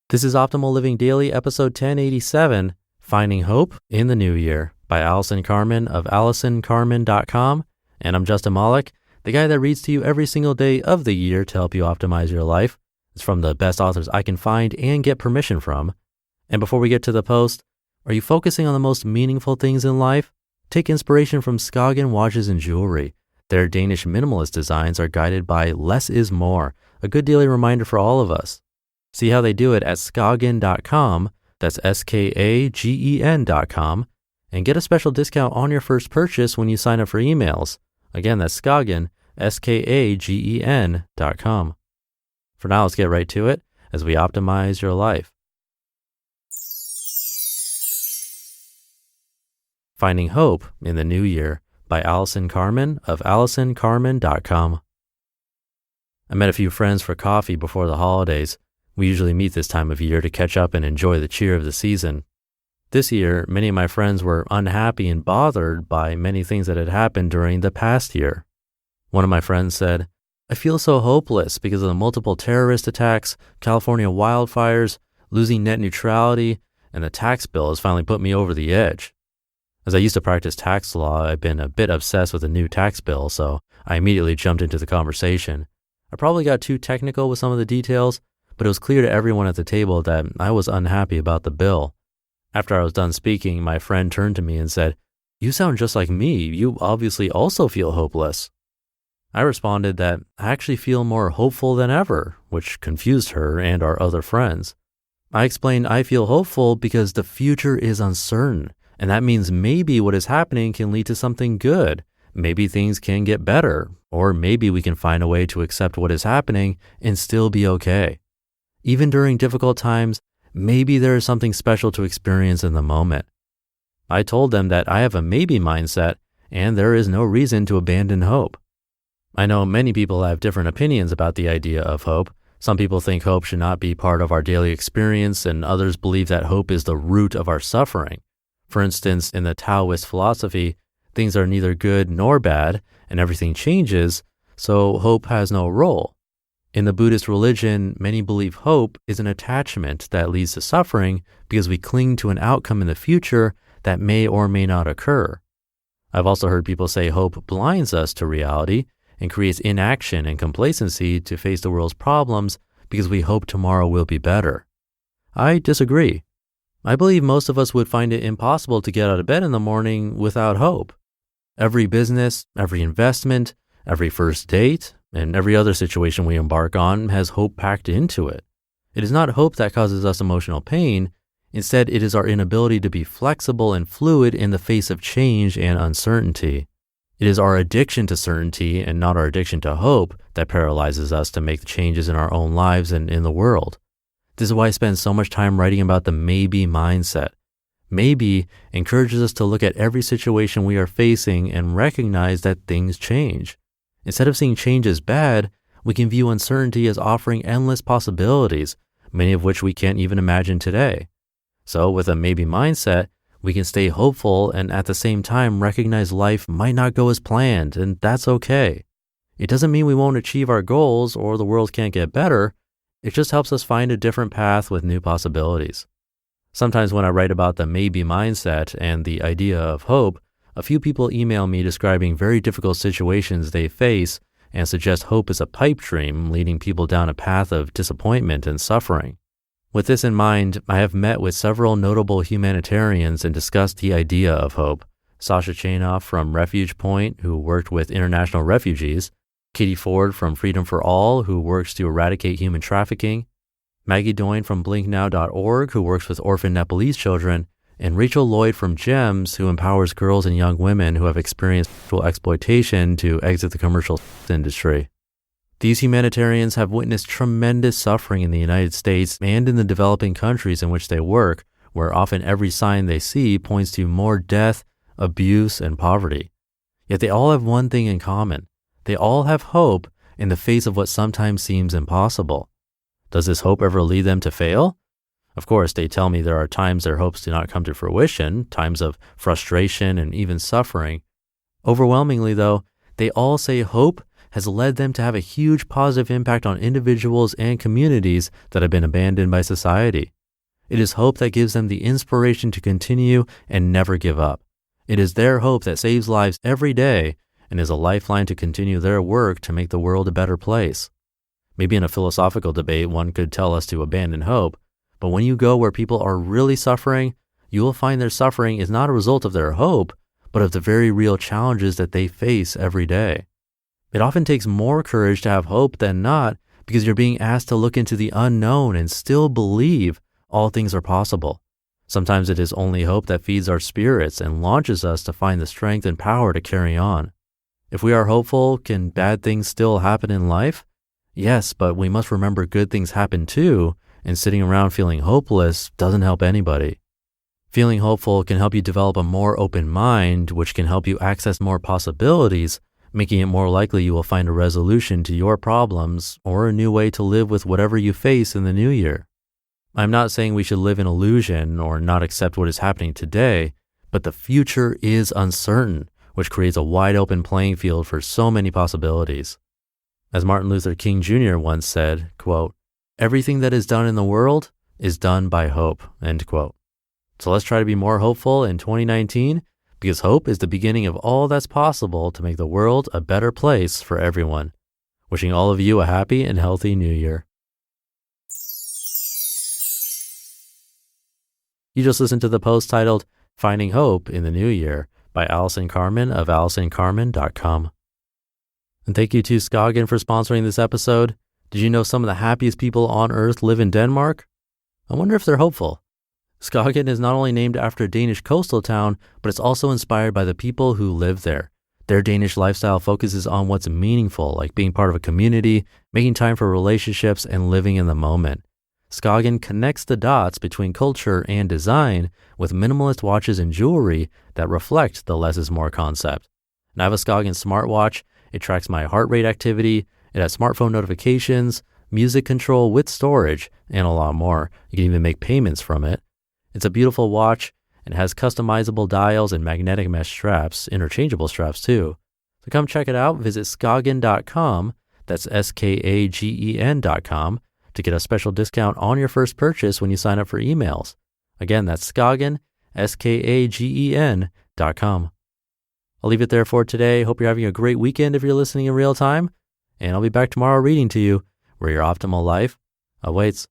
This is Optimal Living Daily, episode 1087, Finding Hope in the New Year by Allison Carmen of AllisonCarmen.com. And I'm Justin Malik, the guy that reads to you every single day of the year to help you optimize your life. It's from the best authors I can find and get permission from. And before we get to the post, are you focusing on the most meaningful things in life? Take inspiration from Skagen Watches and Jewelry. Their Danish minimalist designs are guided by less is more, a good daily reminder for all of us. See how they do it at Skagen.com, that's Skagen.com, and get a special discount on your first purchase when you sign up for emails. Again, that's Skagen, Skagen.com. For now, let's get right to it as we optimize your life. Finding Hope in the New Year by Allison Carmen of AllisonCarmen.com. I met a few friends for coffee before the holidays. We usually meet this time of year to catch up and enjoy the cheer of the season. This year, many of my friends were unhappy and bothered by many things that had happened during the past year. One of my friends said, "I feel so hopeless because of the multiple terrorist attacks, California wildfires, losing net neutrality, and the tax bill has finally put me over the edge." As I used to practice tax law, I've been a bit obsessed with the new tax bill, so I immediately jumped into the conversation. I probably got too technical with some of the details, but it was clear to everyone at the table that I was unhappy about the bill. After I was done speaking, my friend turned to me and said, "You sound just like me. You obviously also feel hopeless." I responded that I actually feel more hopeful than ever, which confused her and our other friends. I explained I feel hopeful because the future is uncertain, and that means maybe what is happening can lead to something good. Maybe things can get better, or maybe we can find a way to accept what is happening and still be okay. Even during difficult times, maybe there is something special to experience in the moment. I told them that I have a maybe mindset and there is no reason to abandon hope. I know many people have different opinions about the idea of hope. Some people think hope should not be part of our daily experience, and others believe that hope is the root of our suffering. For instance, in the Taoist philosophy, things are neither good nor bad and everything changes, so hope has no role. In the Buddhist religion, many believe hope is an attachment that leads to suffering because we cling to an outcome in the future that may or may not occur. I've also heard people say hope blinds us to reality and creates inaction and complacency to face the world's problems because we hope tomorrow will be better. I disagree. I believe most of us would find it impossible to get out of bed in the morning without hope. Every business, every investment, every first date, and every other situation we embark on has hope packed into it. It is not hope that causes us emotional pain. Instead, it is our inability to be flexible and fluid in the face of change and uncertainty. It is our addiction to certainty and not our addiction to hope that paralyzes us to make the changes in our own lives and in the world. This is why I spend so much time writing about the maybe mindset. Maybe encourages us to look at every situation we are facing and recognize that things change. Instead of seeing change as bad, we can view uncertainty as offering endless possibilities, many of which we can't even imagine today. So with a maybe mindset, we can stay hopeful and at the same time recognize life might not go as planned, and that's okay. It doesn't mean we won't achieve our goals or the world can't get better. It just helps us find a different path with new possibilities. Sometimes when I write about the maybe mindset and the idea of hope, a few people email me describing very difficult situations they face and suggest hope is a pipe dream leading people down a path of disappointment and suffering. With this in mind, I have met with several notable humanitarians and discussed the idea of hope. Sasha Chanoff from Refuge Point, who worked with international refugees, Katie Ford from Freedom for All, who works to eradicate human trafficking, Maggie Doyne from blinknow.org, who works with orphan Nepalese children, and Rachel Lloyd from GEMS, who empowers girls and young women who have experienced sexual exploitation to exit the commercial sex industry. These humanitarians have witnessed tremendous suffering in the United States and in the developing countries in which they work, where often every sign they see points to more death, abuse, and poverty. Yet they all have one thing in common. They all have hope in the face of what sometimes seems impossible. Does this hope ever lead them to fail? Of course, they tell me there are times their hopes do not come to fruition, times of frustration and even suffering. Overwhelmingly, though, they all say hope has led them to have a huge positive impact on individuals and communities that have been abandoned by society. It is hope that gives them the inspiration to continue and never give up. It is their hope that saves lives every day and is a lifeline to continue their work to make the world a better place. Maybe in a philosophical debate, one could tell us to abandon hope, but when you go where people are really suffering, you will find their suffering is not a result of their hope, but of the very real challenges that they face every day. It often takes more courage to have hope than not, because you're being asked to look into the unknown and still believe all things are possible. Sometimes it is only hope that feeds our spirits and launches us to find the strength and power to carry on. If we are hopeful, can bad things still happen in life? Yes, but we must remember good things happen too, and sitting around feeling hopeless doesn't help anybody. Feeling hopeful can help you develop a more open mind, which can help you access more possibilities, making it more likely you will find a resolution to your problems or a new way to live with whatever you face in the new year. I'm not saying we should live in illusion or not accept what is happening today, but the future is uncertain, which creates a wide open playing field for so many possibilities. As Martin Luther King Jr. once said, quote, "Everything that is done in the world is done by hope," end quote. So let's try to be more hopeful in 2019, because hope is the beginning of all that's possible to make the world a better place for everyone. Wishing all of you a happy and healthy new year. You just listened to the post titled Finding Hope in the New Year by Allison Carmen of AllisonCarmen.com. And thank you to Skagen for sponsoring this episode. Did you know some of the happiest people on earth live in Denmark? I wonder if they're hopeful. Skagen is not only named after a Danish coastal town, but it's also inspired by the people who live there. Their Danish lifestyle focuses on what's meaningful, like being part of a community, making time for relationships, and living in the moment. Skagen connects the dots between culture and design with minimalist watches and jewelry that reflect the less is more concept. And I have a Skagen smartwatch. It tracks my heart rate activity. It has smartphone notifications, music control with storage, and a lot more. You can even make payments from it. It's a beautiful watch and has customizable dials and magnetic mesh straps, interchangeable straps too. So come check it out. Visit Skagen.com. That's Skagen.com. to get a special discount on your first purchase when you sign up for emails. Again, that's Skagen, Skagen.com. I'll leave it there for today. Hope you're having a great weekend if you're listening in real time. And I'll be back tomorrow reading to you where your optimal life awaits.